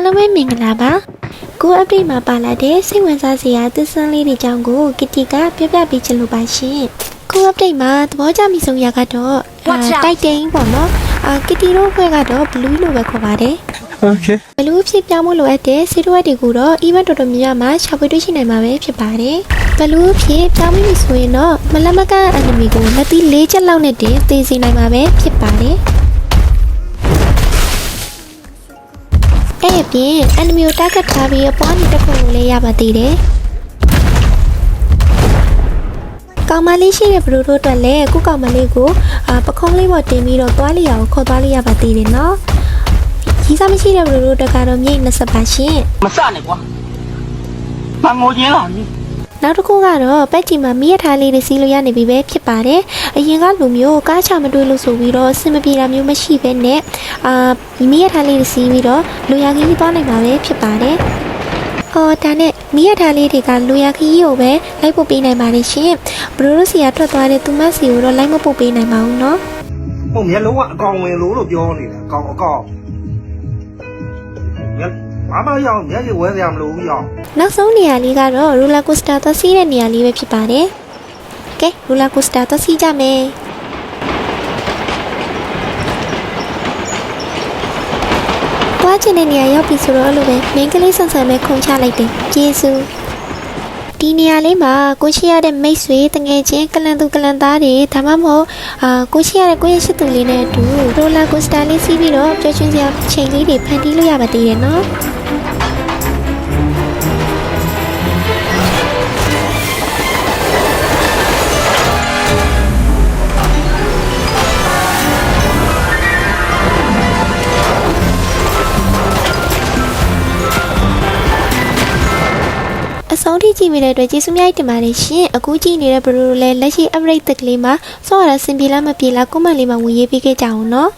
အားလုံးပဲမင်္ဂလာပါကိုအပဒေမှာပါလာတဲ့စိတ်ဝင်စားစရာသစ္စာလေးတွေအကြောင်းကိုကီတီကပြပြပေးချင်လို့ပါရှင်ကိုအပဒေမှာသဘောကျမိဆုံးရာကတော့တိုက်တိန်ပေါ့နော်ကီတီတို့ဘက်ကတော့ဘလူးလို့ပဲခေါ်ပါတယ်โอเคဘလူးဖြစ်ပြောင်းမှုလိုအပ်တဲ့စီးရွက်တွေကိုတော့ event တော်တော်များများမှာရှာဖွေတွေ့ရှိနိုင်မှာပဲဖြစ်ပါတယ်ဘလူးဖြစ်ပြောင်းမိဆိုရင်တော့မလမကန် enemy ကိုလက်သီး၄ချက်လောက်နဲ့တင်သေစေနိုင်မှာပဲဖြစ်ပါတယ်အဲ့ပြင် enemy ကို target ထားပြီးအပွားနေတက်ခွင့်ကိုလည်းရပါသေးတယ်ကောင်မလေးရှိတဲ့ဘလူးတို့အတွက်လည်းအခုကောင်မလေးကိုပခုံးလေးပေါ်တင်ပြီးတော့သွားလျာကိုခေါ်သွားလို့ရပါသေးတယ်နော်ကြီးစားမရှိတဲ့ဘလူးတို့တက်ကတော့မြိတ်20ပါရှင်မစနဲ့ကွာမငိုချင်းလာပြီနောက်တစ်ခုကတော့ပက်ကြီးမှာမိရထားလေးတွေစီးလို့ရနေပြီပဲဖြစ်ပါတယ်အရင်ကလူမျိုးကားချမတွေ့လို့ဆိုပြီးတော့အဆင်မပြေတာမျိုးမရှိဘဲနဲ့မိရထားလေးတွေစီးပြီးတော့လူရခီးသွားနိုင်မှာပဲဖြစ်ပါတယ်ဒါနဲ့မိရထားလေးတွေကလူရခီးကိုပဲလိုက်ပို့ပေးနိုင်ပါတယ်ရှင်ဘလူးတို့စီကထွက်သွားတဲ့သူမစီကိုတော့လိုက်မပို့ပေးနိုင်ပါဘူးเนาะဟုတ်မျက်လုံးကအကောင်ဝင်လို့ပြောနေတာအကောင်ဘာမှရအောင်မျက်ရည်ဝဲစရာမလိုဘူးရောနောက်ဆုံးနေရာလေးကတော့ roller coaster သွားစီးတဲ့နေရာလေးပဲဖြစ်ပါတယ်ကဲ roller coaster သွားစီးကြမယ်သွားချင်တဲ့နေရာရောက်ပြီဆိုတော့အဲ့လိုပဲ main ကလေးဆန်ဆန်ပဲခုန်ချလိုက်တယ်ကျေးဇူးဒီနေရာလေးမှာကိုရှိရတဲ့မိတ်ဆွေတငယ်ချင်းကလန်သူကလန်သားတွေဒါမှမဟုတ်ကိုရှိရတဲ့ကိုရဲ့ရှိသူလေးနဲ့အတူ roller coaster လေးစီးပြီးတော့ပျော်ရွှင်စရာချိန်လေးတွေဖန်တီးလို့ရပါသေးတယ်နော်အဆုံးထိကြည့်မိတဲ့အတွက်ကျေးဇူးများတင်ပါတယ်ရှင်အခုကြည့်နေတဲ့ဘလူးလည်းလက်ရှိ upgrade တက်ကလေးမှာစောရတာစင်ပြေလားမပြေလား comment လေးမှာဝင်ရေးပေးခဲ့ကြအောင်နော်